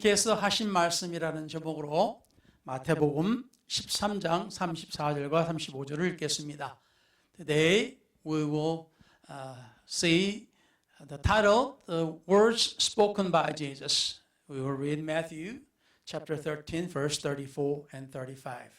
께서 하신 말씀이라는 제목으로 마태복음 13장 34절과 35절을 읽겠습니다. Today we will see the title, The Words Spoken by Jesus. We will read Matthew chapter 13, verse 34 and 35.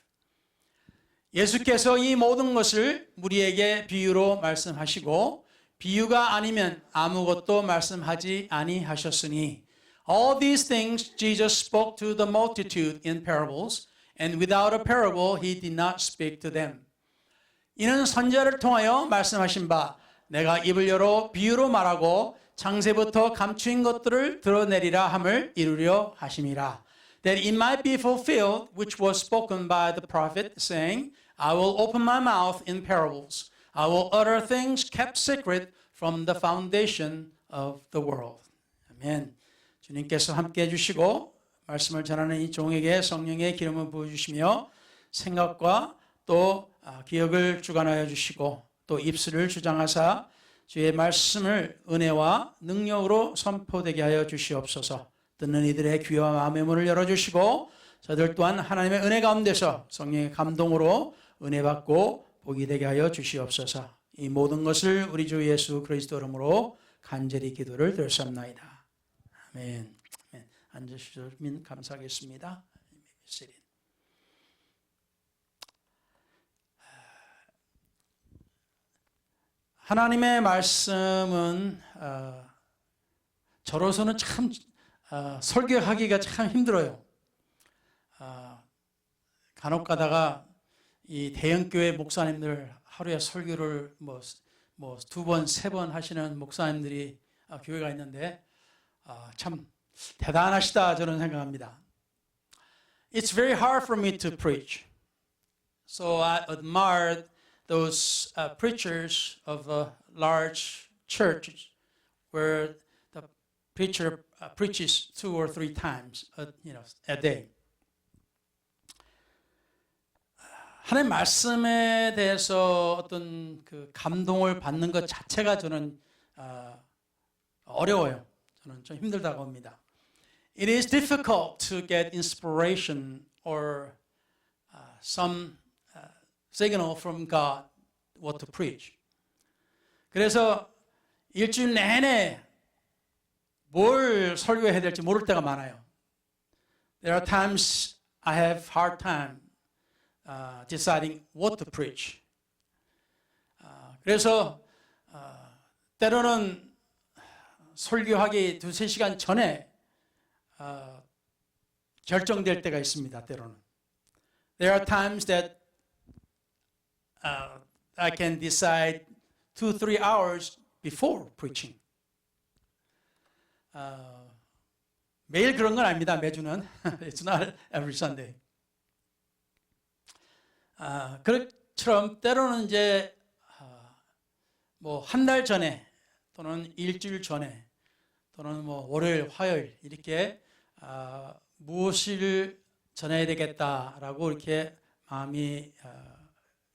예수께서 이 모든 것을 우리에게 비유로 말씀하시고 비유가 아니면 아무것도 말씀하지 아니하셨으니 All these things Jesus spoke to the multitude in parables, and without a parable he did not speak to them. 이는 선지자를 통하여 말씀하신 바 내가 입을 열어 비유로 말하고 창세부터 감추인 것들을 드러내리라 함을 이루려 하심이라. That it might be fulfilled which was spoken by the prophet, saying, I will open my mouth in parables. I will utter things kept secret from the foundation of the world. 아멘. 주님께서 함께 해주시고 말씀을 전하는 이 종에게 성령의 기름을 부어주시며 생각과 또 기억을 주관하여 주시고 또 입술을 주장하사 주의 말씀을 은혜와 능력으로 선포되게 하여 주시옵소서. 듣는 이들의 귀와 마음의 문을 열어주시고 저들 또한 하나님의 은혜 가운데서 성령의 감동으로 은혜 받고 복이 되게 하여 주시옵소서. 이 모든 것을 우리 주 예수 그리스도 이름으로 간절히 기도를 드렸사옵나이다. 아멘. 앉으시면 감사하겠습니다. 하나님의 말씀은 저로서는 참 설교하기가 참 힘들어요. 간혹 가다가 이 대형교회 목사님들 하루에 설교를 뭐 두 번, 세 번 하시는 목사님들이 교회가 있는데 참 대단하시다 저는 생각합니다. It's very hard for me to preach. So I admired those preachers of a large church where the preacher preaches 2 or 3 times a day. 하나님 말씀에 대해서 어떤 그 감동을 받는 것 자체가 저는 어려워요. 저는 좀 힘들다고 합니다. It is difficult to get inspiration or some signal from God what to preach. 그래서 일주일 내내 뭘 설교해야 될지 모를 때가 많아요. There are times I have hard time deciding what to preach. 그래서 때로는 설교하기 2-3시간 전에 결정될 때가 있습니다. 때로는. There are times that I can decide 2-3 hours before preaching. 매일 그런 건 아닙니다. 매주는. It's not every Sunday. 그처럼 때로는 이제 뭐 한 달 전에 또는 일주일 전에 또는 뭐 월요일, 화요일 이렇게 무엇을 전해야 되겠다라고 이렇게 마음이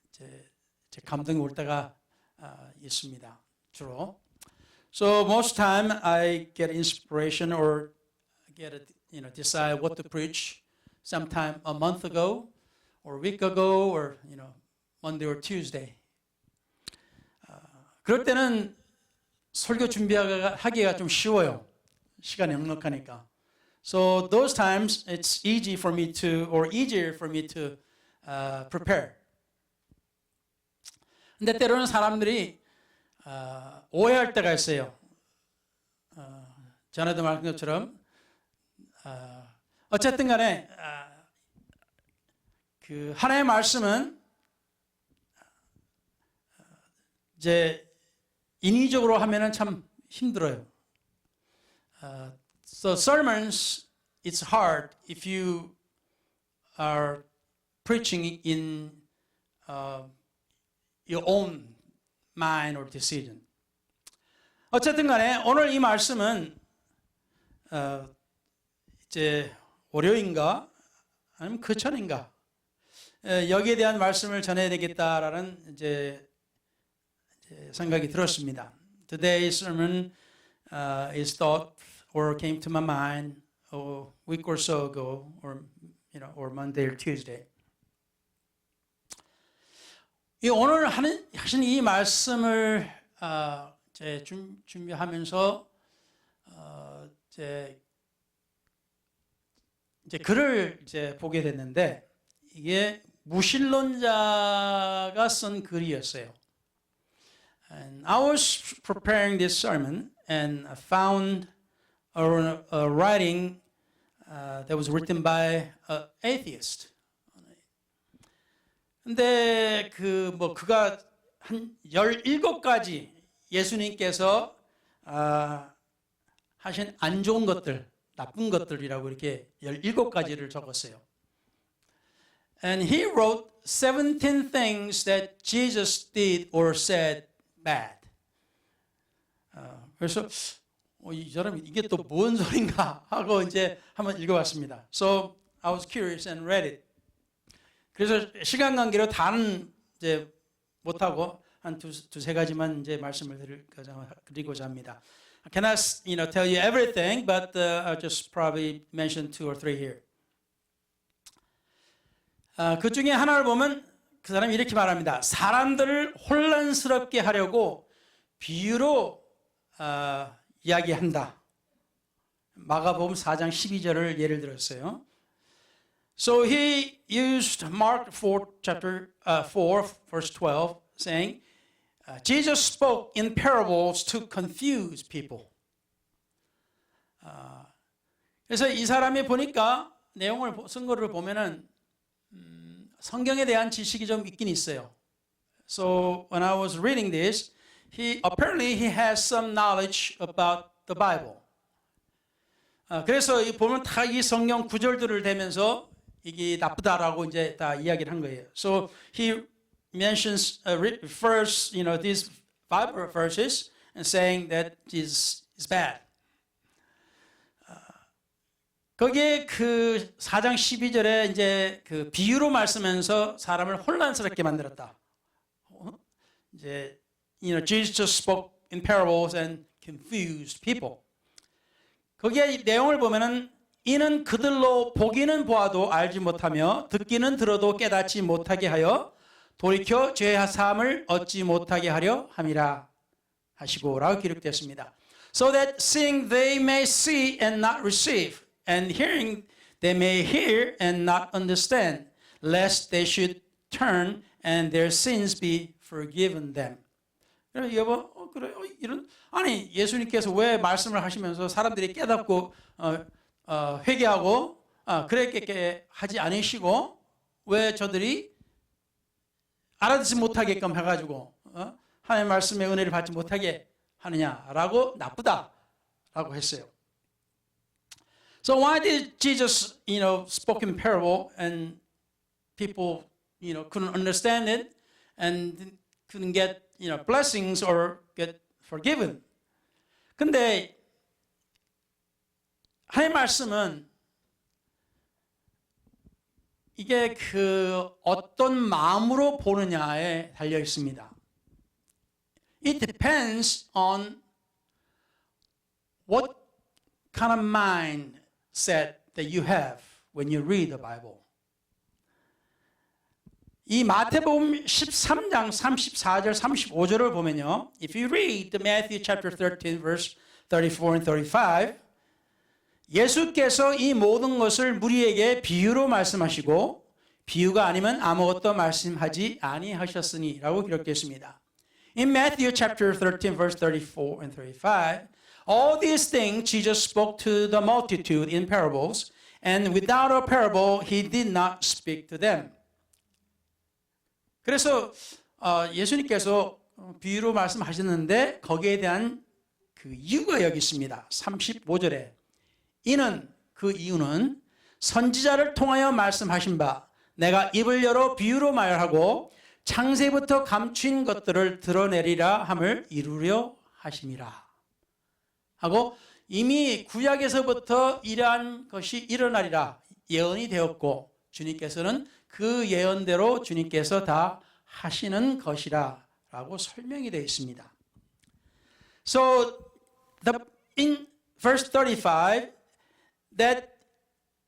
이제 감동이 올 때가 있습니다. 주로. So most time I get inspiration or decide what to preach sometime a month ago or a week ago or Monday or Tuesday. 그럴 때는 설교 준비하기가 좀 쉬워요. 시간이 넉넉하니까. So those times it's easier for me to prepare. 근데 때로는 사람들이 오해할 때가 있어요. 전에도 말한 것처럼 어쨌든 간에 그 하나님의 말씀은 이제 인위적으로 하면은 참 힘들어요. So sermons, it's hard if you are preaching in your own mind or decision. 어쨌든 간에 오늘 이 말씀은 이제 월요일인가 아니면 그 전인가 여기에 대한 말씀을 전해야 되겠다라는 이제 생각이 들었습니다. Today's sermon is thought or came to my mind a week or so ago, or Monday or Tuesday. 오늘 하신 이 말씀을 준비하면서 이제 글을 보게 됐는데 이게 무신론자가 쓴 글이었어요. And I was preparing this sermon and I found a writing that was written by an atheist. 근데 그가 한 17가지 예수님께서 하신 안 좋은 것들, 나쁜 것들이라고 이렇게 17가지를 적었어요. And he wrote 17 things that Jesus did or said bad. 그래서 이 사람이 이게 또 뭔 소린가 하고 이제 한번 읽어봤습니다. So I was curious and read it. 그래서 시간 관계로 다는 이제 못하고 한 두세 가지만 이제 말씀을 드리고자 합니다. I cannot, tell you everything, but I'll just probably mention 2 or 3 here. 그 중에 하나를 보면 그 사람이 이렇게 말합니다. 사람들을 혼란스럽게 하려고 비유로 이야기한다. 마가복음 4장 12절을 예를 들었어요. So he used Mark 4, chapter 4, verse 12, saying, Jesus spoke in parables to confuse people. 그래서 이 사람이 보니까 내용을 쓴 거를 보면은 성경에 대한 지식이 좀 있긴 있어요. So when I was reading this, apparently he has some knowledge about the Bible. 그래서 보면 다 이 성경 구절들을 대면서 이게 나쁘다라고 이제 다 이야기를 한 거예요. So he mentions, refers, these Bible verses and saying that Jesus is bad. 거기에 그 4장 12절에 이제 그 비유로 말씀하면서 사람을 혼란스럽게 만들었다. 이제, Jesus just spoke in parables and confused people. 거기에 내용을 보면은 이는 그들로 보기는 보아도 알지 못하며 듣기는 들어도 깨닫지 못하게 하여 돌이켜 죄 사함을 얻지 못하게 하려 함이라 하시고라고 기록되었습니다. So that seeing they may see and not receive, and hearing they may hear and not understand, lest they should turn and their sins be forgiven them. 여보, 그래, 아니 예수님께서 왜 말씀을 하시면서 사람들이 깨닫고 회개하고 그렇게 하지 않으시고 왜 저들이 알아듣지 못하게끔 해가지고 하나님의 말씀의 은혜를 받지 못하게 하느냐라고 나쁘다라고 했어요. So why did Jesus, spoke in parable and people, couldn't understand it and couldn't get, blessings or get forgiven? 근데 하나님의 말씀은 이게 그 어떤 마음으로 보느냐에 달려 있습니다. It depends on what kind of mindset that you have when you read the Bible. 이 마태복음 13장 34절 35절을 보면요. If you read the Matthew chapter 13 verse 34 and 35, 예수께서 이 모든 것을 무리에게 비유로 말씀하시고 비유가 아니면 아무것도 말씀하지 아니하셨으니라고 기록되었습니다. In Matthew chapter 13 verse 34 and 35, all these things Jesus spoke to the multitude in parables, and without a parable he did not speak to them. 그래서 예수님께서 비유로 말씀하셨는데 거기에 대한 그 이유가 여기 있습니다. 35절에 그 이유는 선지자를 통하여 말씀하신 바 내가 입을 열어 비유로 말하고 창세부터 감춘 것들을 드러내리라 함을 이루려 하심이라 하고 이미 구약에서부터 이러한 것이 일어나리라 예언이 되었고 주님께서는 그 예언대로 주님께서 다 하시는 것이라 라고 설명이 되어 있습니다. So in verse 35, that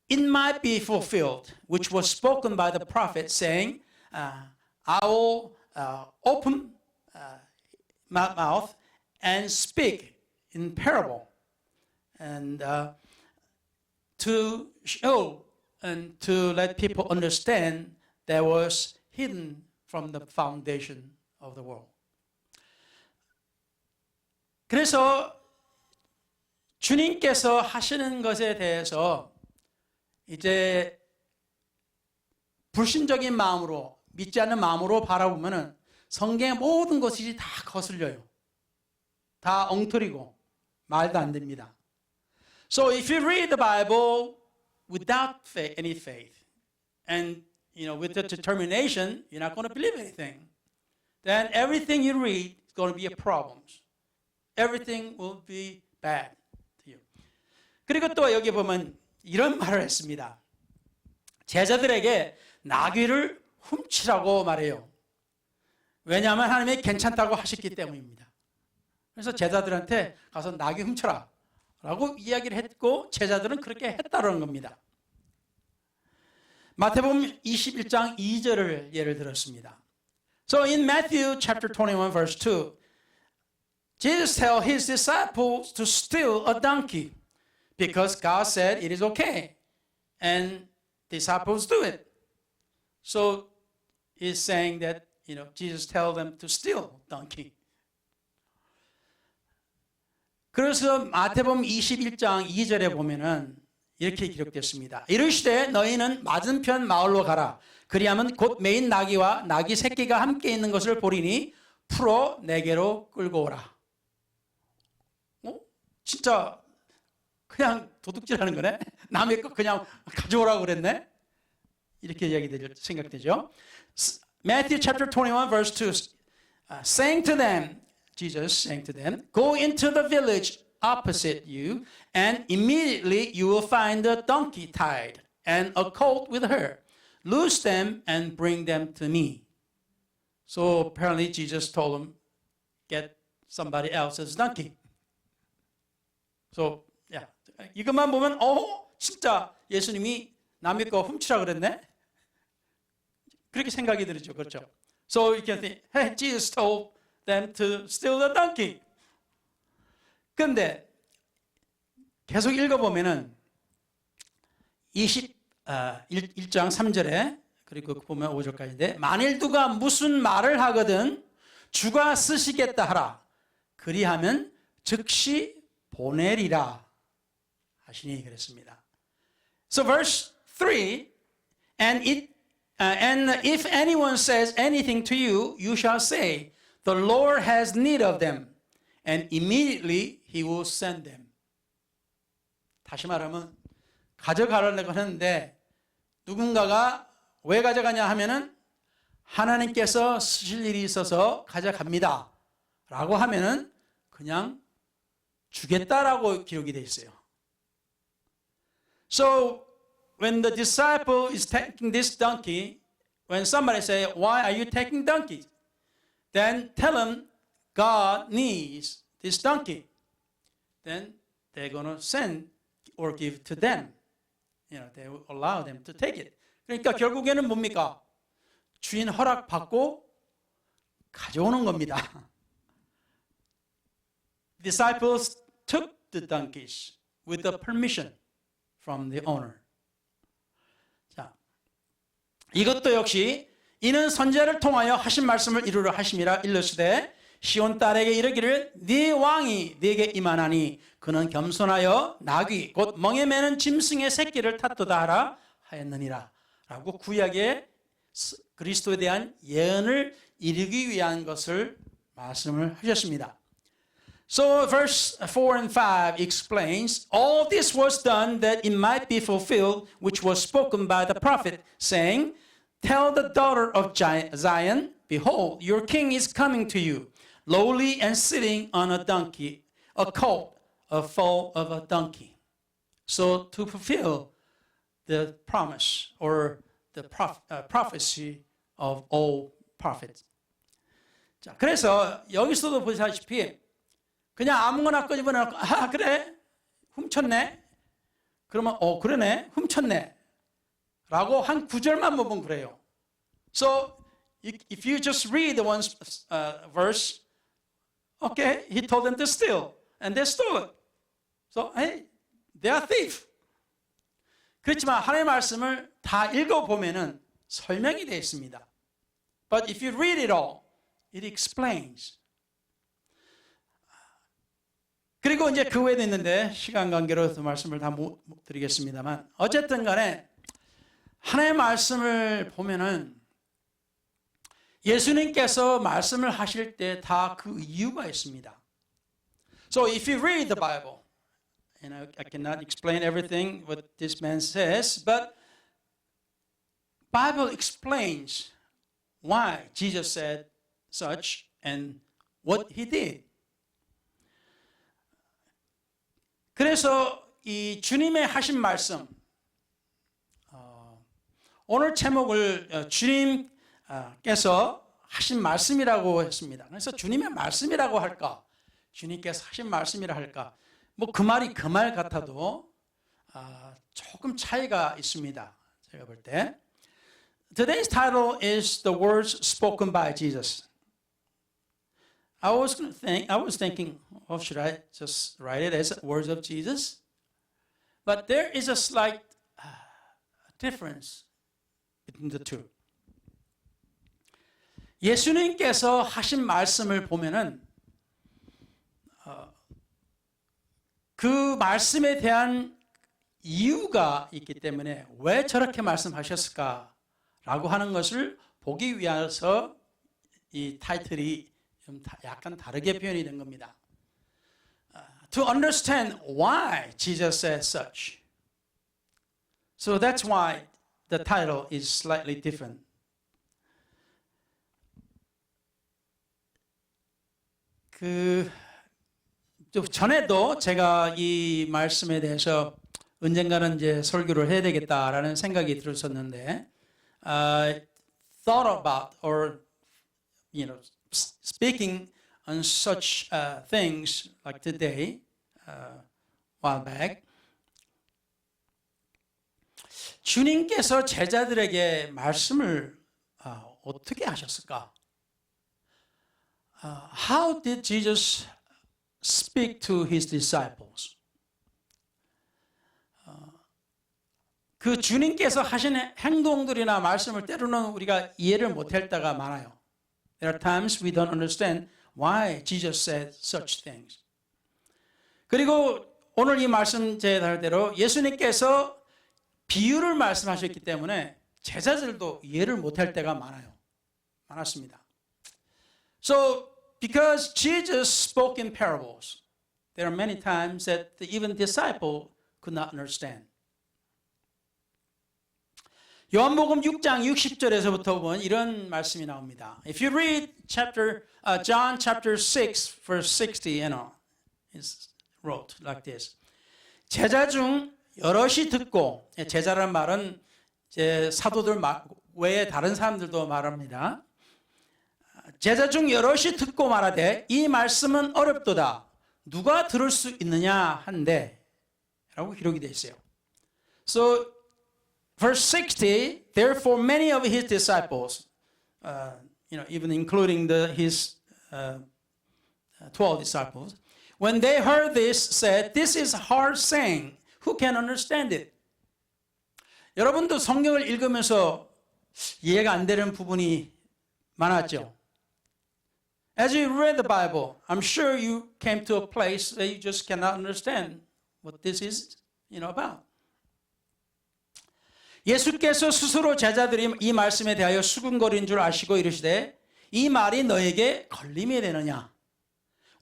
it might be fulfilled, which was spoken by the prophet, saying, I will open my mouth and speak in parable, and to show and to let people understand that was hidden from the foundation of the world. 그래서 주님께서 하시는 것에 대해서 이제 불신적인 마음으로, 믿지 않는 마음으로 바라보면은 성경의 모든 것이 다 거슬려요. 다 엉터리고 말도 안 됩니다. So if you read the Bible without faith, any faith, and with the determination, you're not going to believe anything. Then everything you read is going to be a problem. Everything will be bad to you. 그리고 또 여기 보면 이런 말을 했습니다. 제자들에게 나귀를 훔치라고 말해요. 왜냐하면 하나님이 괜찮다고 하셨기 때문입니다. 그래서 제자들한테 가서 나귀 훔쳐라 라고 이야기를 했고 제자들은 그렇게 했다는 겁니다. 마태복음 21장 2절을 예를 들었습니다. So in Matthew chapter 21 verse 2, Jesus tells his disciples to steal a donkey because God said it is okay, and disciples do it. So he's saying that Jesus tells them to steal donkey. 그래서 마태복음 21장 2절에 보면은 이렇게 기록됐습니다. 이르시되 너희는 맞은편 마을로 가라. 그리하면 곧 매인 나귀와 나귀 새끼가 함께 있는 것을 보리니 풀어 내게로 끌고 오라. 진짜 그냥 도둑질하는 거네? 남의 거 그냥 가져오라고 그랬네? 이렇게 생각되죠. Matthew chapter 21 verse 2, saying to them, Jesus saying to them, go into the village opposite you, and immediately you will find a donkey tied and a colt with her. Loose them and bring them to me. So apparently Jesus told them, get somebody else's donkey. So, yeah. 이것만 보면, 진짜 예수님이 남의 거 훔치라 그랬네? 그렇게 생각이 들죠. 그렇죠? So you can think, hey, Jesus told them to steal the donkey. 그런데 계속 읽어보면은 1장 3절에 그리고 보면 5절까지인데 만일 누가 무슨 말을 하거든 주가 쓰시겠다 하라. 그리하면 즉시 보내리라 하시니 그랬습니다. So verse 3, and if anyone says anything to you, you shall say, the Lord has need of them, and immediately he will send them. 다시 말하면 가져가려고 하는데 누군가가 왜 가져가냐 하면은 하나님께서 쓰실 일이 있어서 가져갑니다 라고 하면은 그냥 주겠다라고 기록이 되어 있어요. So when the disciple is taking this donkey, when somebody say, why are you taking donkey? Then tell them God needs this donkey. Then they're going to send or give to them. They will allow them to take it. 그러니까 결국에는 뭡니까? 주인 허락 받고 가져오는 겁니다. Disciples took the donkeys with the permission from the owner. 자, 이것도 역시 이는 선지자를 통하여 하신 말씀을 이루려 하심이라 일렀으되 시온 딸에게 이르기를 네 왕이 네게 임하나니 그는 겸손하여 나귀 곧 멍에 매는 짐승의 새끼를 탔도다 하라 하였느니라 라고 구약의 그리스도에 대한 예언을 이루기 위한 것을 말씀을 하셨습니다. So verse 4 and 5 explains, all this was done that it might be fulfilled, which was spoken by the prophet, saying, tell the daughter of Zion, behold, your king is coming to you, lowly and sitting on a donkey, a colt, a foal of a donkey. So to fulfill the promise or the prophecy of all prophets. 자, 그래서 여기서도 보시다시피 그냥 아무거나 꺼집어내놓고 그래 훔쳤네 그러면 그러네, 훔쳤네 라고 한 구절만 보면 그래요. So if you just read the one verse, okay, he told them to steal, and they stole it. So hey, they are thief. 그렇지만 하나님의 말씀을 다 읽어보면은 설명이 되어 있습니다. But if you read it all, it explains. 그리고 이제 그 외에도 있는데 시간 관계로 그 말씀을 다 못 드리겠습니다만 어쨌든 간에 하나님의 말씀을 보면은 예수님께서 말씀을 하실 때 다 그 이유가 있습니다. So if you read the Bible, and I cannot explain everything what this man says, but Bible explains why Jesus said such and what he did. 그래서 이 주님의 하신 말씀, 오늘 제목을 주님께서 하신 말씀이라고 했습니다. 그래서 주님의 말씀이라고 할까, 주님께서 하신 말씀이라 할까, 뭐 그 말이 그 말 같아도 조금 차이가 있습니다. 제가 볼 때. Today's title is The Words Spoken by Jesus. I was thinking, should I just write it as words of Jesus? But there is a slight difference between the two. 예수님께서 하신 말씀을 보면은 그 말씀에 대한 이유가 있기 때문에 왜 저렇게 말씀하셨을까라고 하는 것을 보기 위해서 이 타이틀이 좀 약간 다르게 표현이 된 겁니다. To understand why Jesus said such. So that's why the title is slightly different. 전에도 제가 이 말씀에 대해서 언젠가는 이제 설교를 해야 되겠다라는 생각이 들었었는데, thought about or speaking on such things like today, while back. 주님께서 제자들에게 말씀을 어떻게 하셨을까? How did Jesus speak to his disciples? 그 주님께서 하신 행동들이나 말씀을 때로는 우리가 이해를 못할 때가 많아요. There are times we don't understand why Jesus said such things. 그리고 오늘 이 말씀 제 말대로 예수님께서 비유를 말씀하셨기 때문에 제자들도 이해를 못할 때가 많았습니다. So because Jesus spoke in parables, there are many times that even disciples could not understand. 요한복음 6장 60절에서부터 보면 이런 말씀이 나옵니다. If you read John chapter 6 verse 60, it's wrote like this. 제자 중 여럿이 듣고, 제자라는 말은 이제 사도들 외에 다른 사람들도 말합니다. 제자 중 여럿이 듣고 말하되 이 말씀은 어렵도다. 누가 들을 수 있느냐 한데 라고 기록이 되어 있어요. So verse 60, therefore many of his disciples, even including his 12 disciples, when they heard this, said, this is hard saying. Who can understand it? 여러분도 성경을 읽으면서 이해가 안 되는 부분이 많았죠. As you read the Bible, I'm sure you came to a place that you just cannot understand what this is, about. 예수께서 스스로 제자들이 이 말씀에 대하여 수군거리는 줄 아시고 이르시되 이 말이 너에게 걸림이 되느냐?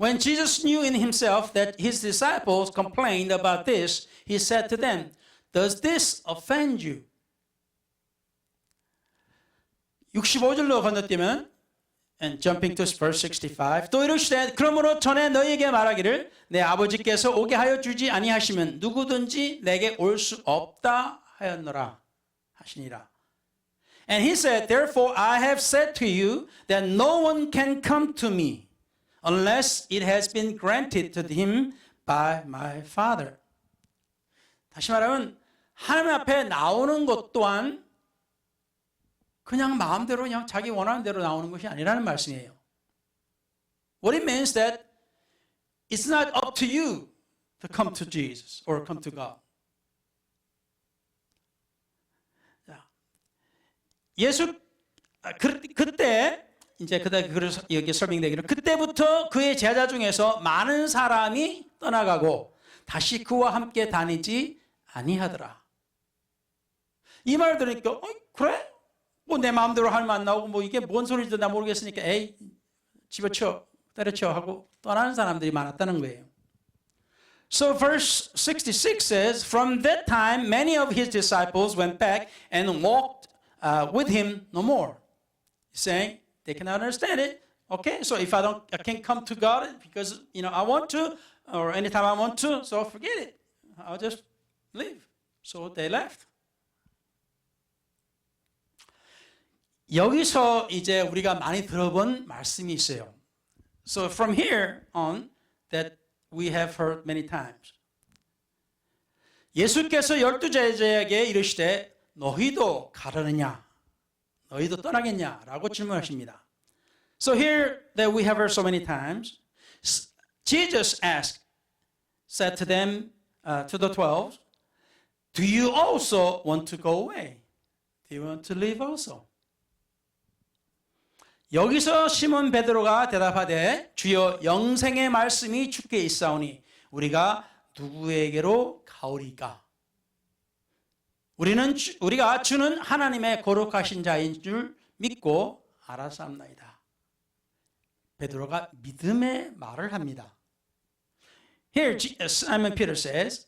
When Jesus knew in himself that his disciples complained about this, he said to them, Does this offend you? 65절로 건너뛰면 and jumping to verse 65. 또 이르시되 그러므로 전에 너희에게 말하기를 내 아버지께서 오게 하여 주지 아니하시면 누구든지 내게 올 수 없다 하였노라 하시니라. And he said, Therefore I have said to you that no one can come to me unless it has been granted to him by my Father. 다시 말하면 하나님 앞에 나오는 것 또한 그냥 마음대로 그냥 자기 원하는 대로 나오는 것이 아니라는 말씀이에요. What it means that it's not up to you to come to Jesus or come to God. 예수 그때 이제 그래서 여기 설명되기를 그때부터 그의 제자 중에서 많은 사람이 떠나가고 다시 그와 함께 다니지 아니하더라. 이 말 들으니까 그래? 뭐 내 마음대로 하면 안 나오고 뭐 이게 뭔 소리인지 나 모르겠으니까 에이 집어쳐 때려쳐 하고 떠나는 사람들이 많았다는 거예요. So verse 66 says, From that time many of his disciples went back and walked with him no more. Saying they cannot understand it. Okay, so if I can't come to God because I want to, or anytime I want to, so forget it. I'll just leave. So they left. 여기서 이제 우리가 많이 들어본 말씀이 있어요. So from here on, that we have heard many times. 예수께서 12제자에게 이르시되 너희도 가려느냐? 너희도 떠나겠냐? 라고 질문하십니다. So here that we have heard so many times, Jesus said to them, to the 12, Do you also want to go away? Do you want to leave also? 여기서 시몬 베드로가 대답하되 주여 영생의 말씀이 주께 있사오니 우리가 누구에게로 가오리까? 우리가 주는 하나님의 거룩하신 자인 줄 믿고 알았사옵나이다. 베드로가 믿음의 말을 합니다. Here Simon Peter says,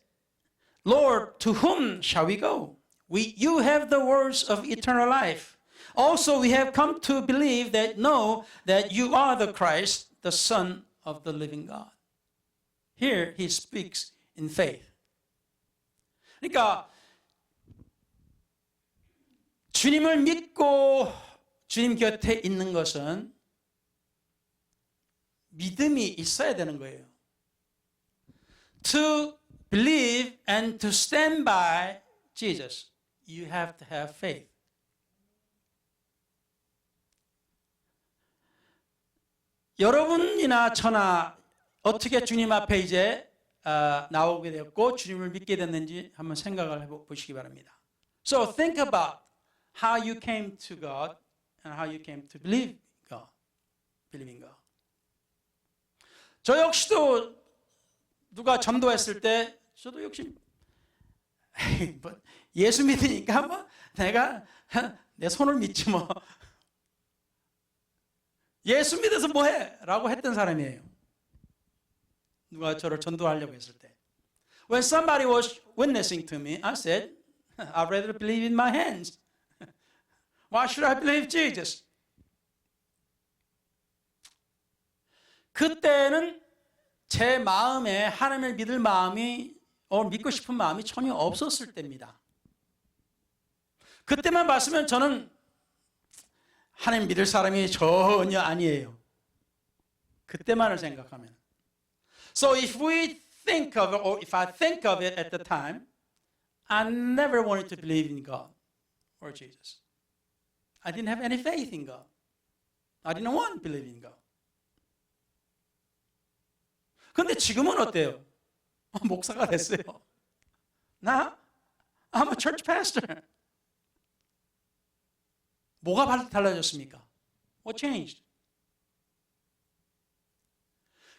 Lord, to whom shall we go? You have the words of eternal life. Also we have come to believe know that you are the Christ, the Son of the living God. Here he speaks in faith. 그러니까 주님을 믿고 주님 곁에 있는 것은 믿음이 있어야 되는 거예요. To believe and to stand by Jesus, you have to have faith. 여러분이나 저나 어떻게 주님 앞에 이제 나오게 되었고 주님을 믿게 됐는지 한번 생각을 해보시기 바랍니다. So think about how you came to God and how you came to believe in God. 저 역시도 누가 전도했을 때 저도 역시 예수 믿으니까 뭐 내가 내 손을 믿지 뭐. 예수 믿어서 뭐해? 라고 했던 사람이에요. 누가 저를 전도하려고 했을 때. When somebody was witnessing to me, I said, I'd rather believe in my hands. Why should I believe Jesus? 그때는 제 마음에 하나님을 믿을 마음이 믿고 싶은 마음이 전혀 없었을 때입니다. 그때만 봤으면 저는 하나님 믿을 사람이 전혀 아니에요. 그때만을 생각하면. So if we think of it, or if I think of it at the time, I never wanted to believe in God or Jesus. I didn't have any faith in God. I didn't want to believe in God. 근데 지금은 어때요? 목사가 됐어요. I'm a church pastor. 뭐가 달라졌습니까? What changed?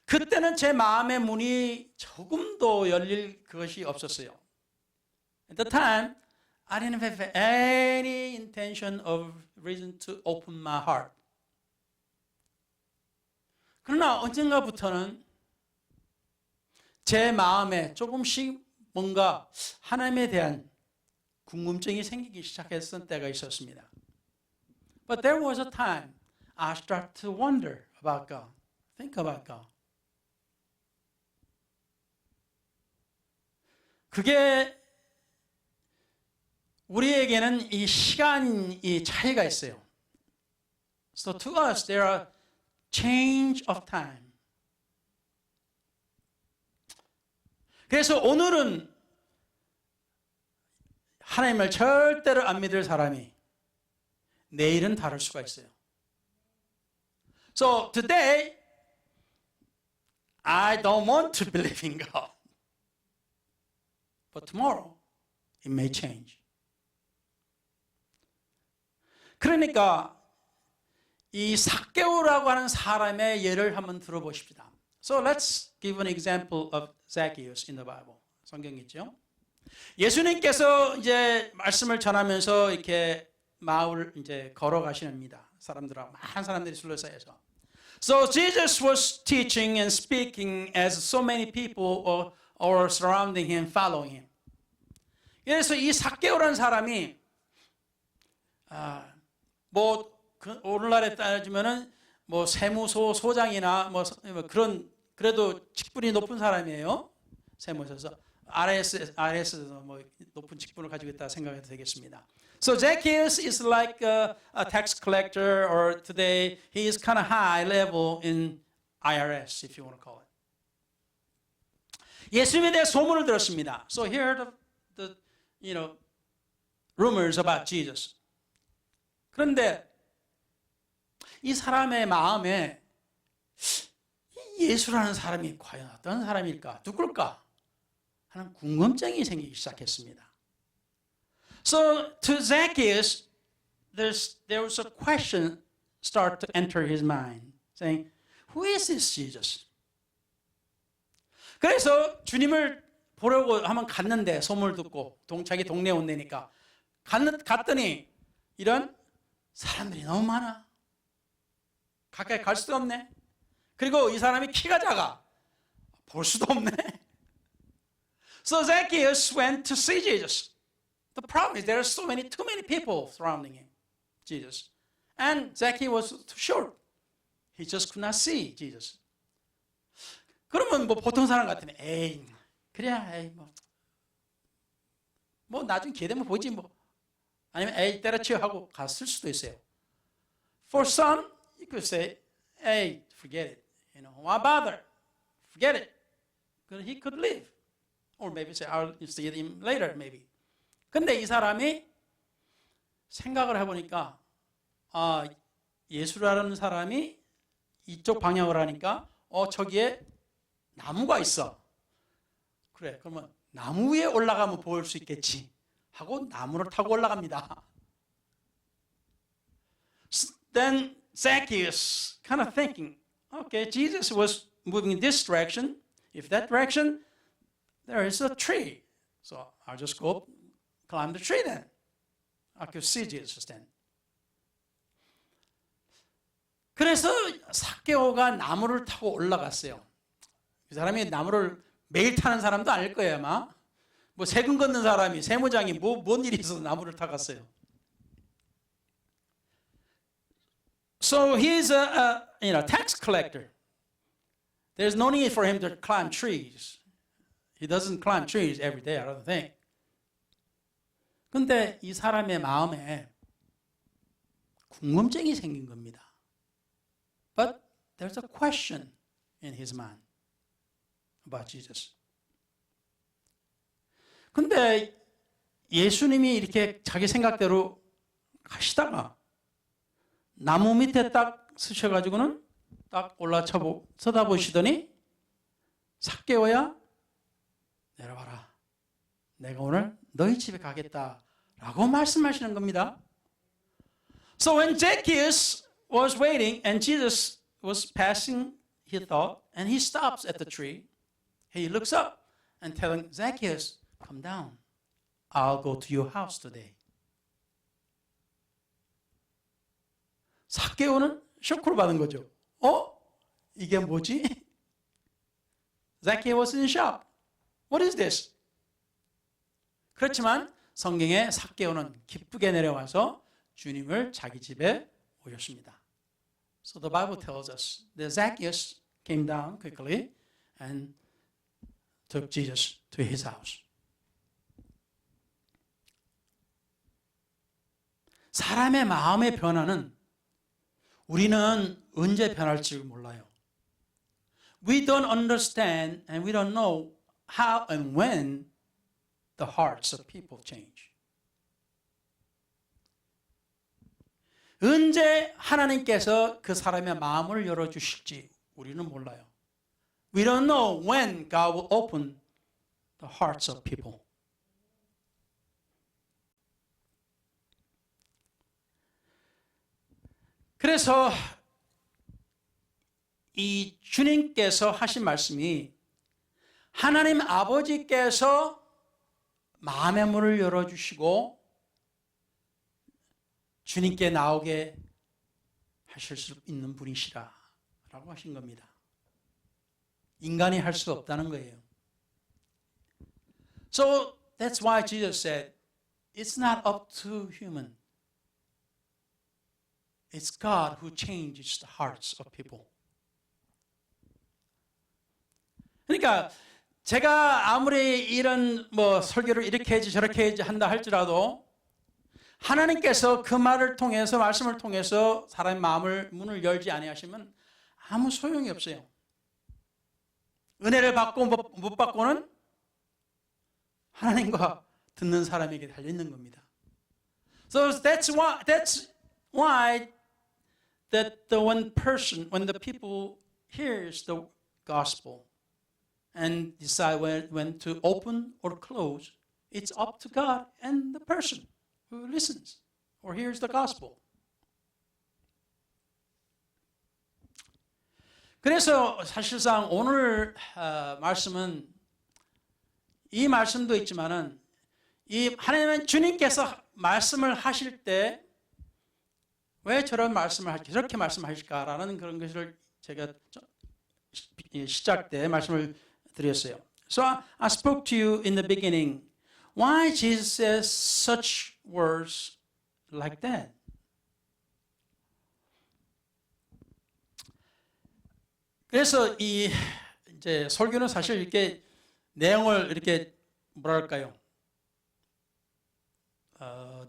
그때는 제 마음의 문이 조금도 열릴 것이 없었어요. At the time, I didn't have any intention of reason to open my heart. 그러나 언젠가부터는 제 마음에 조금씩 뭔가 하나님에 대한 궁금증이 생기기 시작했던 때가 있었습니다. But there was a time I started to wonder about God, think about God. 그게 우리에게는 이 시간이 차이가 있어요. So to us, there are change of time. 그래서 오늘은 하나님을 절대로 안 믿을 사람이 내일은 다를 수가 있어요. So today, I don't want to believe in God. But tomorrow, it may change. 그러니까 이 삭개오라고 하는 사람의 예를 한번 들어보십시다. So let's give an example of Zacchaeus in the Bible. 성경에 있죠. 예수님께서 이제 말씀을 전하면서 이렇게 마을 이제 걸어가시는입니다. 사람들하고 많은 사람들이 둘러싸여서. So Jesus was teaching and speaking as so many people are surrounding him, following him. 그래서 이 삭개오라는 사람이 오늘날에 따지면은 뭐 세무소 소장이나 뭐 그런 그래도 직분이 높은 사람이에요. 세무서에서 RS에서 뭐 높은 직분을 가지고 있다 생각해도 되겠습니다. So Zacchaeus is like a tax collector, or today he is kind of high level in IRS, if you want to call it. 예수님에 대해 소문을 들었습니다. So he heard of the rumors about Jesus. 그런데 이 사람의 마음에 예수라는 사람이 과연 어떤 사람일까? 누굴까? 하는 궁금증이 생기기 시작했습니다. So to Zacchaeus, there was a question start to enter his mind, saying, "Who is this Jesus?" 그래서 주님을 보려고 한번 갔는데 소문을 듣고 자기 동네에 온다니까 갔더니 이런 사람들이 너무 많아. 가까이 갈 수도 없네. 그리고 이 사람이 키가 작아. 볼 수도 없네. So Zacchaeus went to see Jesus. The problem is there are too many people surrounding him, Jesus. And Zacchaeus was too short. He just could not see Jesus. 그러면 뭐 보통 사람 같으면 에이, 그래, 에이 뭐 나중에 기회 되면 보지 뭐. 아니면 에이 때려치워 하고 갔을 수도 있어요. For some, you could say, hey, forget it. Why bother? Forget it. Because he could leave. Or maybe say, I'll see him later, maybe. 근데 이 사람이 생각을 해보니까, 예수라는 사람이 이쪽 방향을 하니까, 저기에 나무가 있어. 그래, 그러면 나무 위에 올라가면 볼 수 있겠지. 하고 나무를 타고 올라갑니다. Then Zacchaeus kind of thinking, okay, Jesus was moving in this direction. If that direction, there is a tree. So I'll just go climb the tree then. I could see Jesus then. 그래서 삭개오가 나무를 타고 올라갔어요. 그 사람이 나무를 매일 타는 사람도 아닐 거예요, 아마. 뭐 세금 걷는 사람이 세무장이 뭔 일이 있어서 나무를 타갔어요. So he's a tax collector. There's no need for him to climb trees. He doesn't climb trees every day, I don't think. 근데 이 사람의 마음에 궁금증이 생긴 겁니다. But there's a question in his mind about Jesus. 근데 예수님이 이렇게 자기 생각대로 가시다가 나무 밑에 딱 서셔가지고는 딱 쳐다보시더니 삭개오야 내려와라. 내가 오늘 너희 집에 가겠다라고 말씀하시는 겁니다. So when Zacchaeus was waiting and Jesus was passing, he thought, and he stops at the tree. He looks up and telling Zacchaeus, come down. I'll go to your house today. 삭개오는 쇼크를 받은 거죠. 이게 뭐지? Zacchaeus was in shock. What is this? 그렇지만 성경에 삭개오는 기쁘게 내려와서 주님을 자기 집에 오셨습니다. So the Bible tells us that Zacchaeus came down quickly and took Jesus to his house. 사람의 마음의 변화는 우리는 언제 변할지 몰라요. We don't understand and we don't know how and when the hearts of people change. 언제 하나님께서 그 사람의 마음을 열어주실지 우리는 몰라요. We don't know when God will open the hearts of people. 그래서 이 주님께서 하신 말씀이 하나님 아버지께서 마음의 문을 열어주시고 주님께 나오게 하실 수 있는 분이시라 라고 하신 겁니다. 인간이 할 수 없다는 거예요. So that's why Jesus said, it's not up to human. It's God who changes the hearts of people. 그러니까 제가 아무리 이런 설교를 이렇게 해야지 저렇게 해야지 한다 할지라도 하나님께서 그 말을 통해서 말씀을 통해서 사람의 마음을 문을 열지 아니하시면 아무 소용이 없어요. 은혜를 받고 못 받고는 하나님과 듣는 사람에게 달려 있는 겁니다. So that's why that when the people hears the gospel and decide when to open or close, it's up to God and the person who listens or hears the gospel. 그래서 사실상 오늘 말씀은 이 말씀도 있지만은 이 하나님은 주님께서 말씀을 하실 때 왜 저런 말씀을 하실까, 저렇게 말씀하실까라는 그런 것을 제가 시작 때 말씀을 드렸어요. So I spoke to you in the beginning. Why Jesus says such words like that? 그래서 이 이제 설교는 사실 이렇게 내용을 이렇게 뭐랄까요?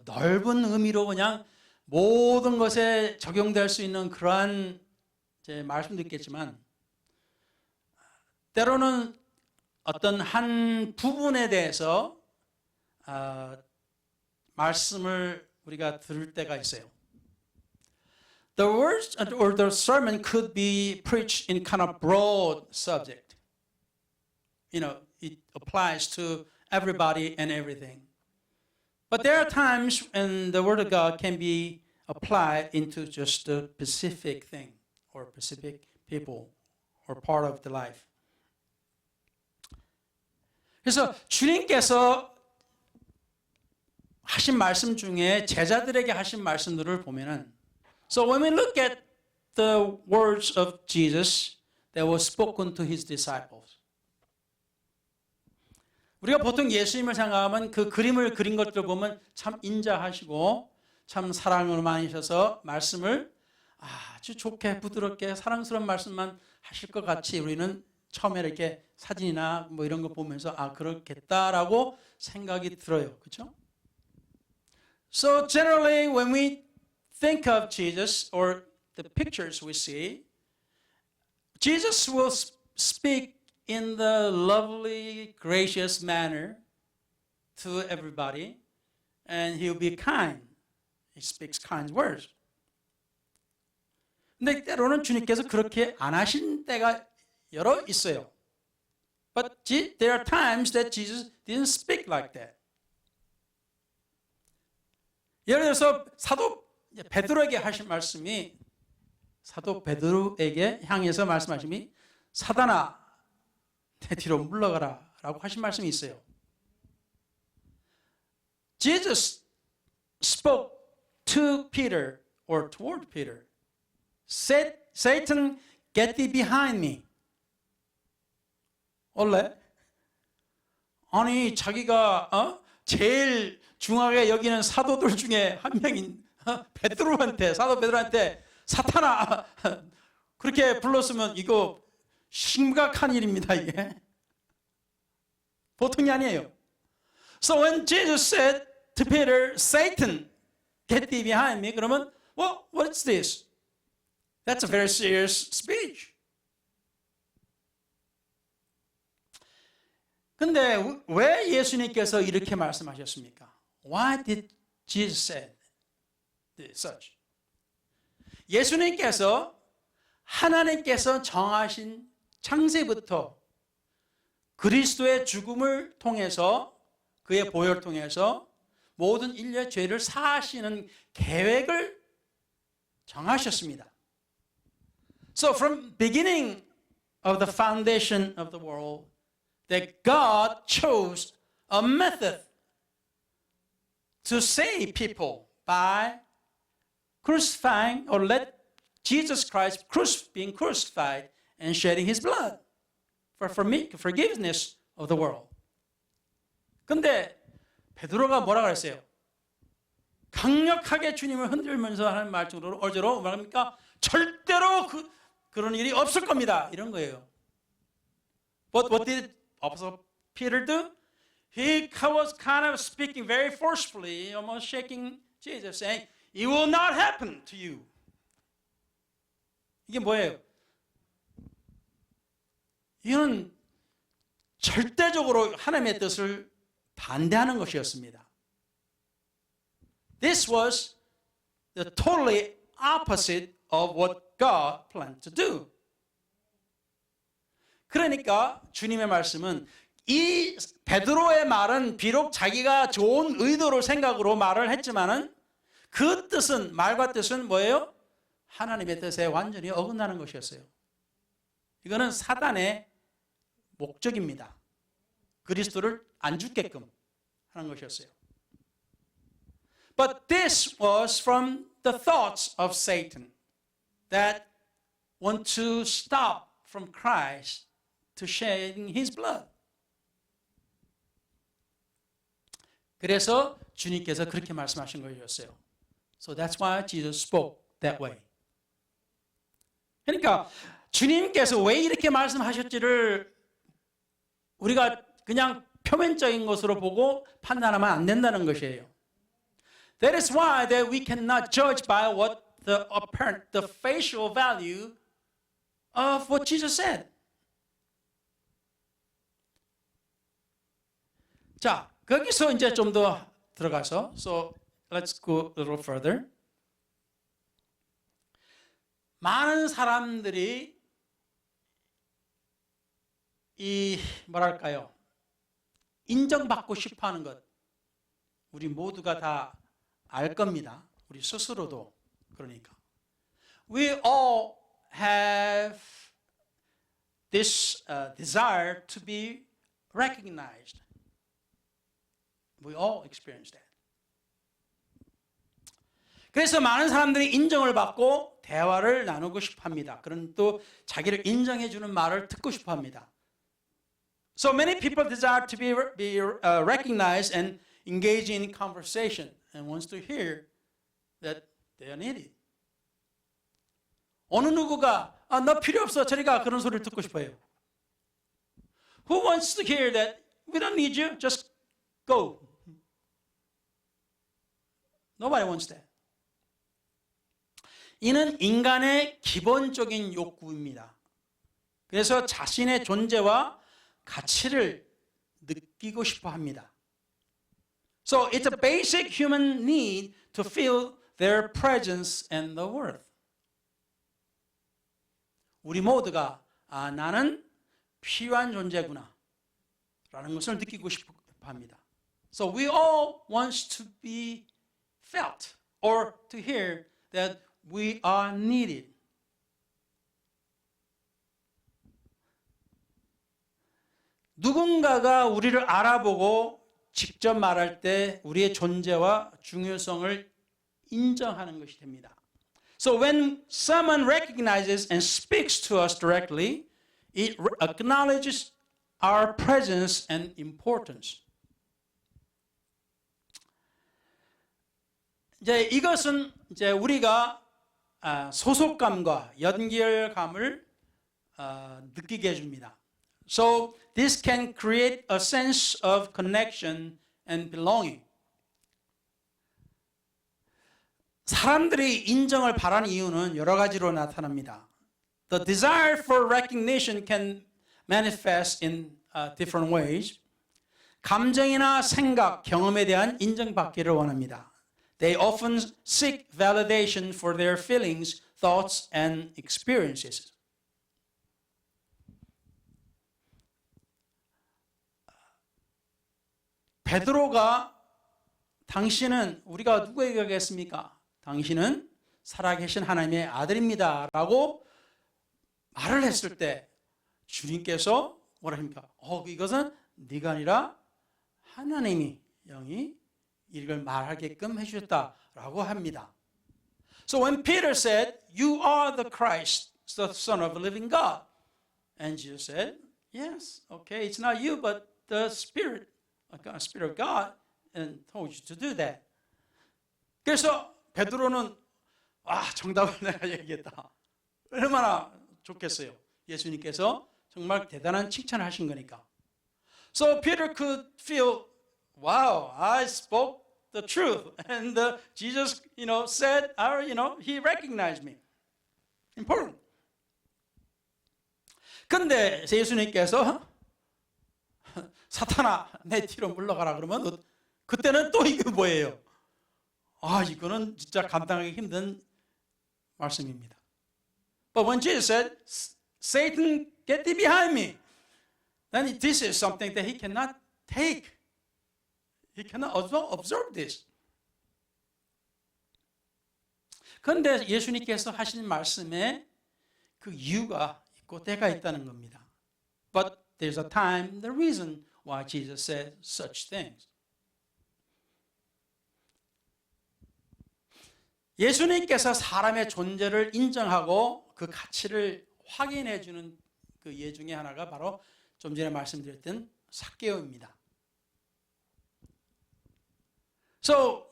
넓은 의미로 그냥 모든 것에 적용될 수 있는 그러한 이제 말씀도 있겠지만 때로는 어떤 한 부분에 대해서 말씀을 우리가 들을 때가 있어요. The words or the sermon could be preached in kind of broad subject. You know, it applies to everybody and everything. But there are times when the Word of God can be applied into just a specific thing or specific people or part of the life. 그래서 주님께서 하신 말씀 중에 제자들에게 하신 말씀들을 보면은 So when we look at the words of Jesus that was spoken to his disciples. 우리가 보통 예수님을 생각하면 그 그림을 그린 것들 보면 참 인자하시고 참 사랑을 많으셔서 말씀을 아주 좋게 부드럽게 사랑스러운 말씀만 하실 것 같이 우리는 처음에 이렇게 사진이나 뭐 이런 거 보면서 그렇겠다라고 생각이 들어요. 그렇죠? So generally when we think of Jesus or the pictures we see, Jesus will speak in the lovely, gracious manner to everybody, and he'll be kind. He speaks kind words. 근데 때로는 주님께서 그렇게 안 하신 때가 여러 있어요. But there are times that Jesus didn't speak like that. 예를 들어서 사도 베드로에게 하신 말씀이 사도 베드로에게 향해서 말씀하심이 사단아 내 뒤로 물러가라 라고 하신 말씀이 있어요. Jesus spoke to Peter or toward Peter. Satan, get thee behind me. 원래 아니 자기가 제일 중하게 여기는 사도들 중에 한 명인 베드로한테 사도 베드로한테 사탄아 그렇게 불렀으면 이거 심각한 일입니다. 이게 보통이 아니에요. So when Jesus said to Peter, Satan, get thee behind me, 그러면 what is this? That's a very serious speech. 근데 왜 예수님께서 이렇게 말씀하셨습니까? Why did Jesus say such? 예수님께서 하나님께서 정하신 창세부터 그리스도의 죽음을 통해서 그의 보혈을 통해서 모든 인류의 죄를 사하시는 계획을 정하셨습니다. So from beginning of the foundation of the world, that God chose a method to save people by crucifying or let Jesus Christ being crucified and shedding his blood for forgiveness of the world. 근데 베드로가 뭐라 그랬어요? 강력하게 주님을 흔들면서 하는 말중으로 어제로 말합니까? 절대로 그런 일이 없을 겁니다. 이런 거예요. But what did Apostle Peter do? He was kind of speaking very forcefully, almost shaking Jesus, saying, "It will not happen to you." 이게 뭐예요? 이건 절대적으로 하나님의 뜻을 반대하는 것이었습니다. This was the totally opposite of what God planned to do. 그러니까 주님의 말씀은 이 베드로의 말은 비록 자기가 좋은 의도로 생각으로 말을 했지만은 그 뜻은 말과 뜻은 뭐예요? 하나님의 뜻에 완전히 어긋나는 것이었어요. 이거는 사단의 목적입니다. 그리스도를 안 죽게끔 하는 것이었어요. But this was from the thoughts of Satan that want to stop from Christ to shedding his blood. 그래서 주님께서 그렇게 말씀하신 것이었어요. So that's why Jesus spoke that way. 그러니까 주님께서 왜 이렇게 말씀하셨지를 우리가 그냥 표면적인 것으로 보고 판단하면 안 된다는 것이에요. That is why that we cannot judge by what the apparent, the facial value of what Jesus said. 자, 거기서 이제 좀 더 들어가서, so let's go a little further. 많은 사람들이 이 뭐랄까요? 인정받고 싶어하는 것, 우리 모두가 다 알 겁니다. 우리 스스로도 그러니까. We all have this desire to be recognized. We all experience that. 그래서 많은 사람들이 인정을 받고 대화를 나누고 싶어합니다. 그런 또 자기를 인정해 주는 말을 듣고 싶어합니다. So many people desire to be recognized and engage in conversation and wants to hear that they are needed. 어느 누구가 너 필요 없어 저리 가 그런 소리를 듣고 싶어요. Who wants to hear that we don't need you, just go? Nobody wants that. 이는 인간의 기본적인 욕구입니다. 그래서 자신의 존재와 가치를 느끼고 싶어 합니다. So it's a basic human need to feel their presence and the worth. 우리 모두가 나는 필요한 존재구나 라는 것을 느끼고 싶어 합니다. So we all want to be felt or to hear that we are needed. 누군가가 우리를 알아보고 직접 말할 때 우리의 존재와 중요성을 인정하는 것이 됩니다. So when someone recognizes and speaks to us directly, it acknowledges our presence and importance. 이제 이것은 이제 우리가 소속감과 연결감을 느끼게 해줍니다. So this can create a sense of connection and belonging. 사람들이 인정을 바라는 이유는 여러 가지로 나타납니다. The desire for recognition can manifest in different ways. 감정이나 생각, 경험에 대한 인정받기를 원합니다. They often seek validation for their feelings thoughts and experiences. 베드로가 당신은 우리가 누구에게 가겠습니까? 당신은 살아계신 하나님의 아들입니다 라고 말을 했을 때 주님께서 뭐라 합니까? 이것은 네가 아니라 하나님이 영이 이걸 말하게끔 해주셨다라고 합니다. So when Peter said, "You are the Christ, the Son of the living God," and Jesus said, "Yes, okay, it's not you, but the Spirit of God, and told you to do that." 그래서 베드로는 정답을 내가 얘기했다. 얼마나 좋겠어요. 예수님께서 정말 대단한 칭찬을 하신 거니까. So Peter could feel, wow, I spoke the truth, and Jesus, said, he recognized me. Important. 그런데 예수님께서 사탄아, 내 뒤로 물러가라 그러면 그때는 또 이거 뭐예요? 이거는 진짜 감당하기 힘든 말씀입니다. But when Jesus said, Satan, get thee behind me, then this is something that he cannot take. He cannot absorb this. 그런데 예수님께서 하신 말씀에 그 이유가 있고 때가 있다는 겁니다. But there's a time, the reason why Jesus said such things. 예수님께서 사람의 존재를 인정하고 그 가치를 확인해 주는 그 예 중에 하나가 바로 좀 전에 말씀드렸던 삭개오입니다. So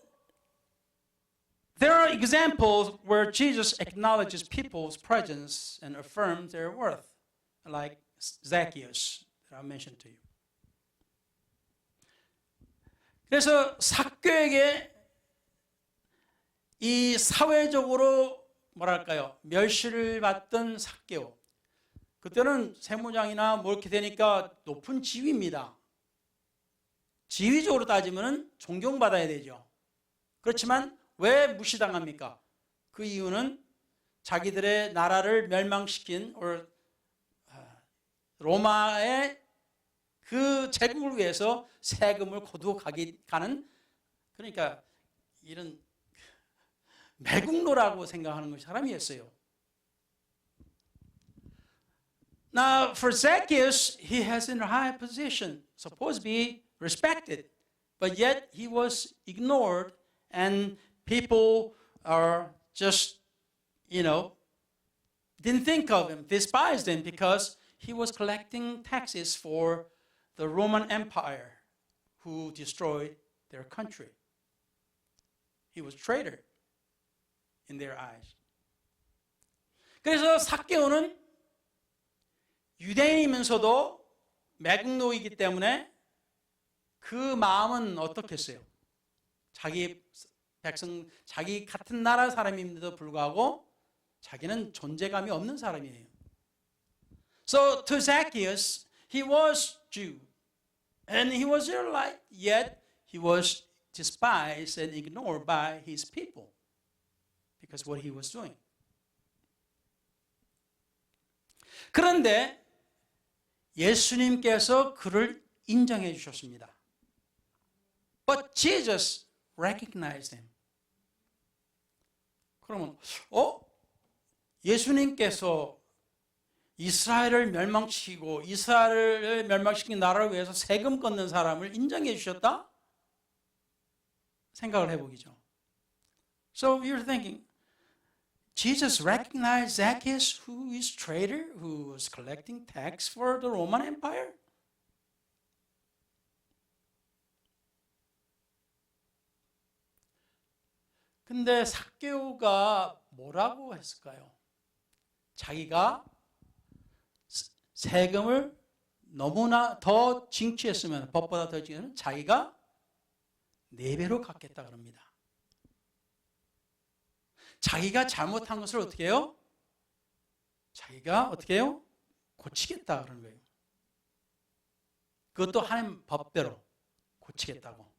there are examples where Jesus acknowledges people's presence and affirms their worth, like Zacchaeus that I mentioned to you. 그래서 삭개오에게 이 사회적으로 뭐랄까요, 멸시를 받던 삭개오. 그때는 세무장이나 뭐 이렇게 되니까 높은 지위입니다. 지위적으로 따지면 존경받아야 되죠. 그렇지만 왜 무시당합니까? 그 이유는 자기들의 나라를 멸망시킨 로마의 그 제국을 위해서 세금을 거두어 가는, 그러니까 이런 매국노라고 생각하는 사람이었어요. Now, for Zacchaeus, he has a high position, supposed to be respected, but yet he was ignored, and people are just, didn't think of him, despised him, because he was collecting taxes for the Roman Empire, who destroyed their country. He was a traitor in their eyes. 그래서 삭개오는 유대인이면서도 매국노이기 때문에 그 마음은 어떻겠어요? 자기 백성, 자기 같은 나라 사람임에도 불구하고 자기는 존재감이 없는 사람이에요. So to Zacchaeus, he was Jew, and he was Israelite, yet he was despised and ignored by his people because what he was doing. 그런데 예수님께서 그를 인정해 주셨습니다. But Jesus recognized him. 그러면 예수님께서 이스라엘을 멸망시키고 이스라엘을 멸망시킨 나라를 위해서 세금 걷는 사람을 인정해 주셨다? 생각을 해보기죠. So you're thinking, Jesus recognized Zacchaeus, who is traitor, who was collecting tax for the Roman Empire? 근데 삭개오가 뭐라고 했을까요? 자기가 세금을 너무나 더 징취했으면, 법보다 더 징취했으면 자기가 4배로 갚겠다 그럽니다. 자기가 잘못한 것을 어떻게 해요? 자기가 어떻게 해요? 고치겠다 그러는 거예요. 그것도 하나님 법대로 고치겠다고.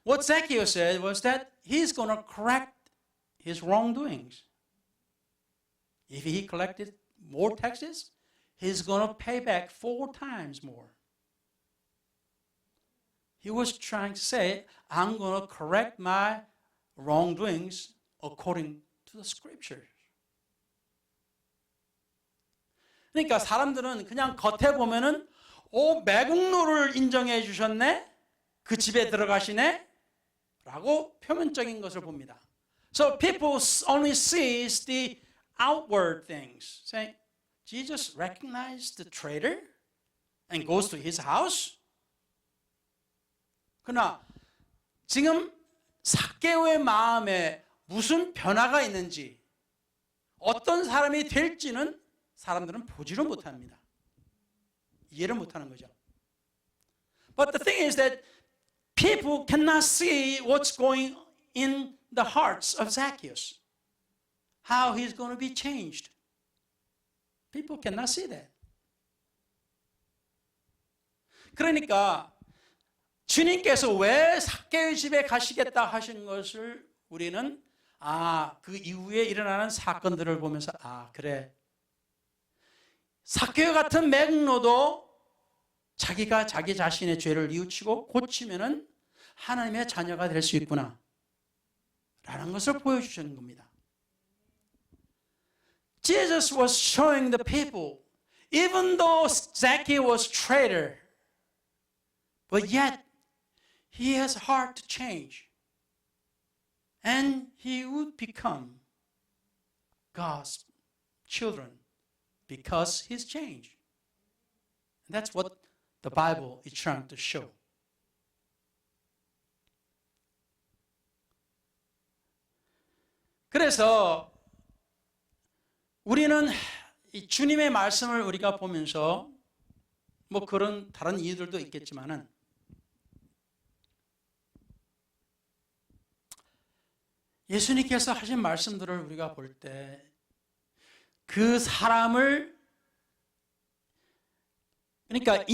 What Zacchaeus said was that he's going to correct his wrongdoings. If he collected more taxes, he's going to pay back 4 times more. He was trying to say, I'm going to correct my wrongdoings according to the scriptures. 그러니까 사람들은 그냥 겉에 보면은 매국노를 인정해 주셨네? 그 집에 들어가시네? 라고 표면적인 것을 봅니다. So people only sees the outward things. Saying, Jesus recognized the traitor and goes to his house? 그러나 지금 삭개오의 마음에 무슨 변화가 있는지, 어떤 사람이 될지는 사람들은 보지를 못합니다. 이해를 못하는 거죠. But the thing is that people cannot see what's going in the hearts of Zacchaeus. How he's going to be changed. People cannot see that. 그러니까 주님께서 왜 삭개오의 집에 가시겠다 하신 것을 우리는 그 이후에 일어나는 사건들을 보면서 그래. 삭개오 같은 매국노도 자기가 자기 자신의 죄를 뉘우치고 고치면은 하나님의 자녀가 될 수 있구나 라는 것을 보여주시는 겁니다. Jesus was showing the people, even though Zacchaeus was traitor, but yet he has heart to change. And he would become God's children because he's changed. And that's what the Bible is trying to show. 그래서 우리는 이 주님의 말씀을 우리가 보면서 그런 다른 이유들도 있겠지만은 예수님께서 하신 말씀들을 우리가 볼 때 그 사람을 그러니까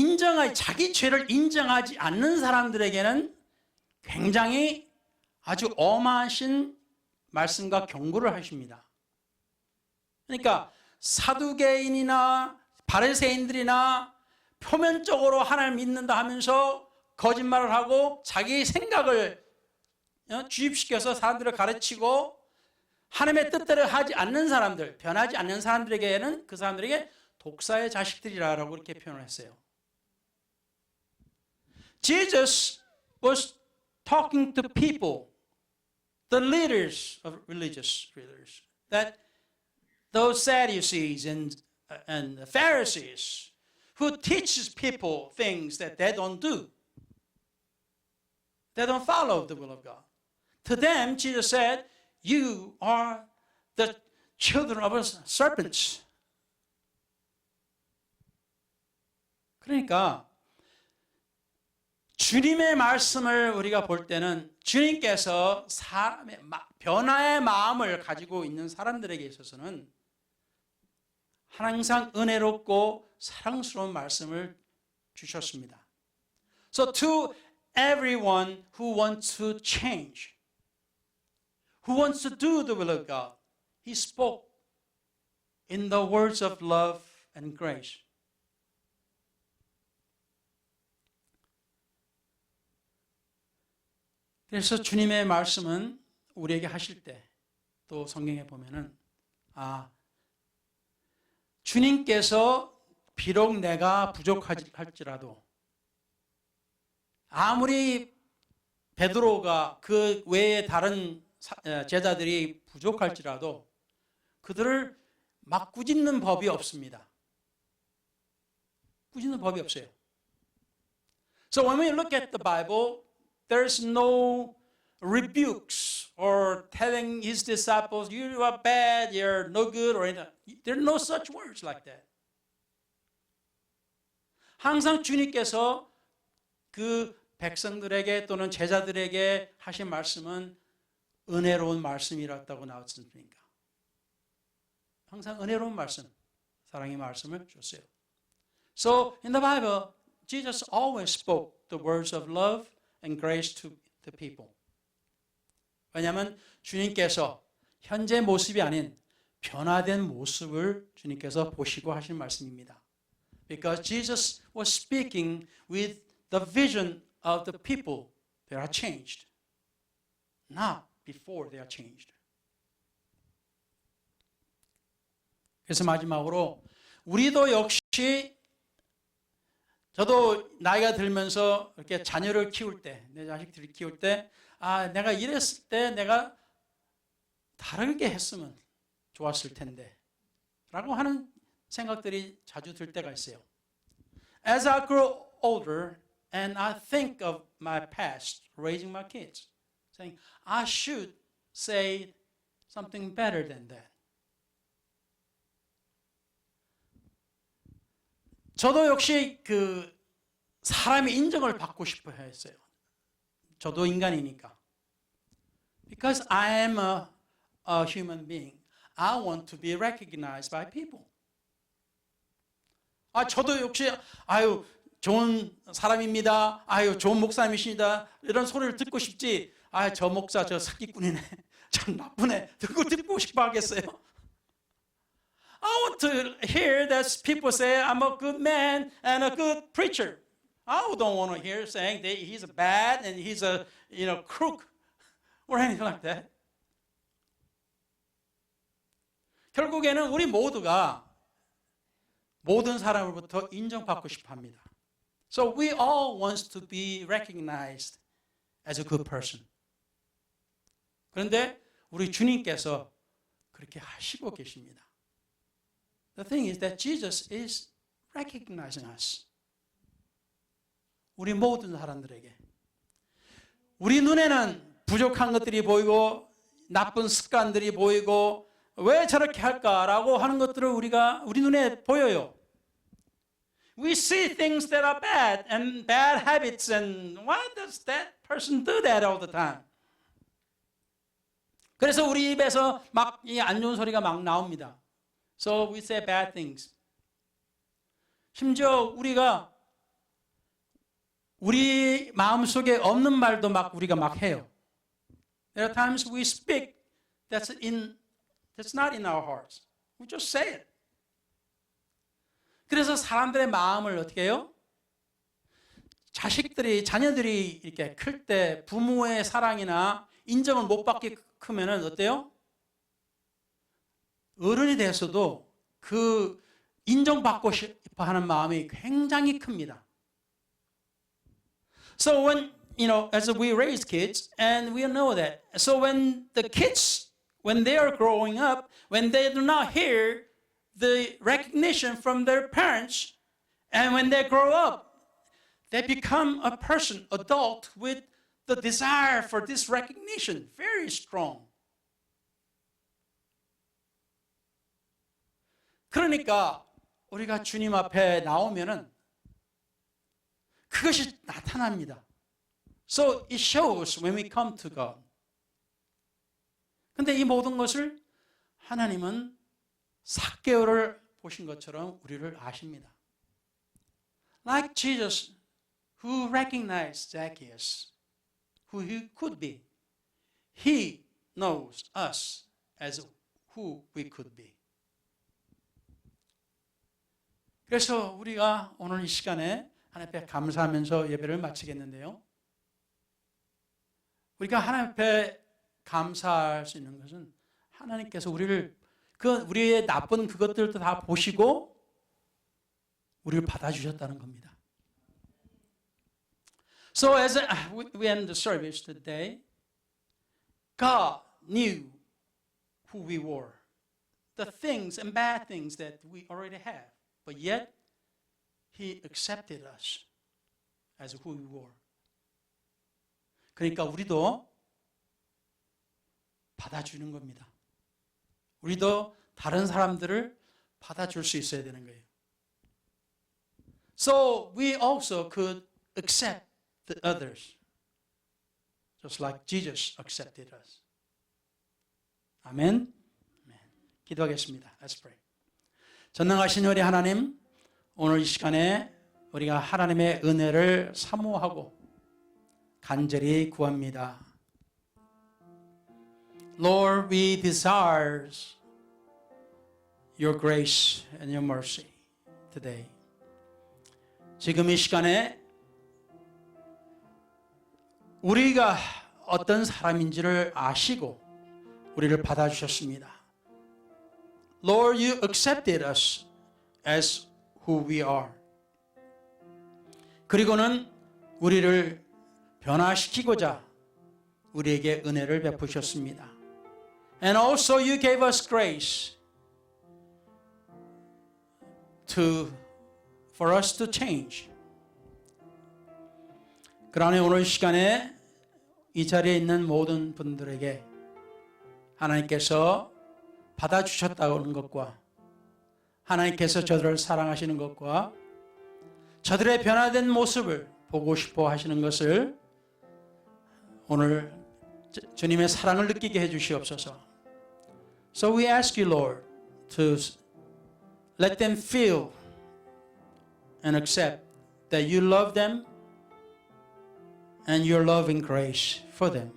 자기 죄를 인정하지 않는 사람들에게는 굉장히 아주 엄하신 말씀과 경고를 하십니다. 그러니까 사두개인이나 바리새인들이나 표면적으로 하나님을 믿는다 하면서 거짓말을 하고 자기 생각을 주입시켜서 사람들을 가르치고 하나님의 뜻대로 하지 않는 사람들, 변하지 않는 사람들에게는 그 사람들에게 독사의 자식들이라고 이렇게 표현을 했어요. Jesus was talking to people, the leaders of religious leaders, that those Sadducees and the Pharisees who teaches people things that they don't do. They don't follow the will of God. To them, Jesus said, you are the children of serpents. 그러니까 주님의 말씀을 우리가 볼 때는 주님께서 사람의 변화의 마음을 가지고 있는 사람들에게 있어서는 항상 은혜롭고 사랑스러운 말씀을 주셨습니다. So to everyone who wants to change, who wants to do the will of God, He spoke in the words of love and grace. 그래서 주님의 말씀은 우리에게 하실 때 또 성경에 보면은 주님께서 비록 내가 부족할지라도 아무리 베드로가 그 외에 다른 제자들이 부족할지라도 그들을 막 꾸짖는 법이 없습니다. 꾸짖는 법이 없어요. So when we look at the Bible, there's no rebukes or telling his disciples, you are bad, you're no good, or anything. There are no such words like that. 항상 주님께서 그 백성들에게 또는 제자들에게 하신 말씀은 은혜로운 말씀이었다고 나왔습니까? 항상 은혜로운 말씀, 사랑의 말씀을 줬어요. So in the Bible, Jesus always spoke the words of love and grace to the people. 왜냐하면 주님께서 현재 모습이 아닌 변화된 모습을 주님께서 보시고 하신 말씀입니다. Because Jesus was speaking with the vision of the people that are changed, not before they are changed. 그래서 마지막으로 우리도 역시 저도 나이가 들면서 이렇게 자녀를 키울 때, 내 자식들을 키울 때, 내가 이랬을 때 내가 다르게 했으면 좋았을 텐데 라고 하는 생각들이 자주 들 때가 있어요. As I grow older and I think of my past raising my kids, saying I should say something better than that. 저도 역시 그 사람의 인정을 받고 싶어 했어요. 저도 인간이니까. Because I am a human being, I want to be recognized by people. 저도 역시 좋은 사람입니다. 좋은 목사님이십니다. 이런 소리를 듣고 싶지. 저 목사 저 사기꾼이네. 참 나쁘네. 듣고 싶어 하겠어요. I want to hear that people say I'm a good man and a good preacher. I don't want to hear saying that he's bad and he's a crook or anything like that. 결국에는 우리 모두가 모든 사람으로부터 인정받고 싶어 합니다. So we all want to be recognized as a good person. 그런데 우리 주님께서 그렇게 하시고 계십니다. The thing is that Jesus is recognizing us. 우리 모든 사람들에게. 우리 눈에는 부족한 것들이 보이고 나쁜 습관들이 보이고 왜 저렇게 할까라고 하는 것들을 우리 눈에 보여요. We see things that are bad and bad habits and why does that person do that all the time? 그래서 우리 입에서 막 이 안 좋은 소리가 막 나옵니다. So we say bad things. 심지어 우리가 우리 마음속에 없는 말도 막 우리가 막 해요. There are times we speak that's not in our hearts. We just say it. 그래서 사람들의 마음을 어떻게 해요? 자녀들이 이렇게 클 때 부모의 사랑이나 인정을 못 받게 크면은 어때요? 어른이 돼서도 그 인정받고 싶어 하는 마음이 굉장히 큽니다. So when, as we raise kids, and we know that. So when the kids, when they are growing up, when they do not hear the recognition from their parents, and when they grow up, they become a person, adult, with the desire for this recognition, very strong. 그러니까 우리가 주님 앞에 나오면은 그것이 나타납니다. So it shows when we come to God. 근데 이 모든 것을 하나님은 삭개오를 보신 것처럼 우리를 아십니다. Like Jesus who recognized Zacchaeus, who he could be. He knows us as who we could be. 그래서 우리가 오늘 이 시간에 하나님 앞에 감사하면서 예배를 마치겠는데요. 우리가 하나님 앞에 감사할 수 있는 것은 하나님께서 우리의 나쁜 그것들도 다 보시고 우리를 받아주셨다는 겁니다. So as we end the service today, God knew who we were, the things and bad things that we already have, but yet He accepted us as who we were. 그러니까 우리도 받아주는 겁니다. 우리도 다른 사람들을 받아줄 수 있어야 되는 거예요. So we also could accept the others, just like Jesus accepted us. 아멘. 기도하겠습니다. Let's pray. 전능하신 우리 하나님, 오늘 이 시간에 우리가 하나님의 은혜를 사모하고 간절히 구합니다. Lord, we desire your grace and your mercy today. 지금 이 시간에 우리가 어떤 사람인지를 아시고 우리를 받아주셨습니다. Lord, you accepted us as who we are. 그리고는 우리를 변화시키고자 우리에게 은혜를 베푸셨습니다. And also you gave us grace for us to change. 그러나 오늘 시간에 이 자리에 있는 모든 분들에게 하나님께서 받아주셨다는 것과 하나님께서 저들을 사랑하시는 것과 저들의 변화된 모습을 보고 싶어 하시는 것을 오늘 주님의 사랑을 느끼게 해주시옵소서. So we ask you, Lord, to let them feel and accept that you love them and your loving grace for them.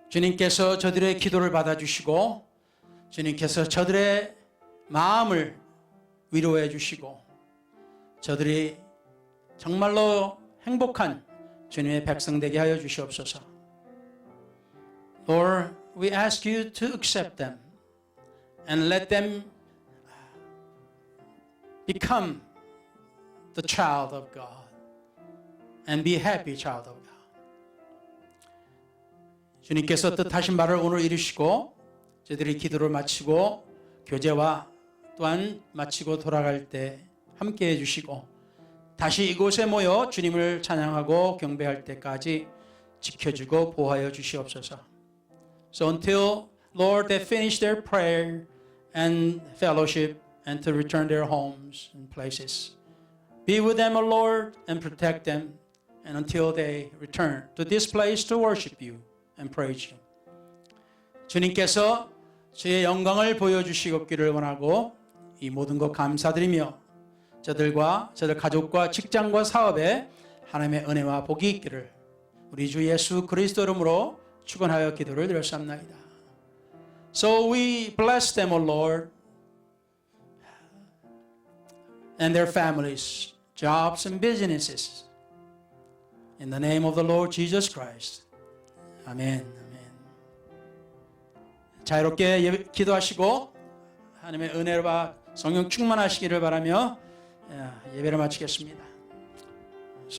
주님께서 저들의 기도를 받아주시고 주님께서 저들의 마음을 위로해 주시고 저들이 정말로 행복한 주님의 백성 되게 하여 주시옵소서. Lord, we ask you to accept them and let them become the child of God and be happy child of God. 주님께서 뜻하신 바를 오늘 이루시고 저희들이 기도를 마치고 교제와 또한 마치고 돌아갈 때 함께 해주시고 다시 이곳에 모여 주님을 찬양하고 경배할 때까지 지켜주고 보호하여 주시옵소서. So until Lord they finish their prayer and fellowship and to return their homes and places, be with them, O Lord, and protect them, and until they return to this place to worship you and praise you. 주님께서 주의 영광을 보여주시기를 원하고 이 모든 것 감사드리며 저들과 저들 가족과 직장과 사업에 하나님의 은혜와 복이 있기를 우리 주 예수 그리스도 이름으로 축원하여 기도를 드렸사옵나이다. So we bless them, O Lord, and their families, jobs and businesses. In the name of the Lord Jesus Christ. 아멘. 아멘. 자유롭게 기도하시고 하나님의 은혜와 성령 충만하시기를 바라며 예배를 마치겠습니다.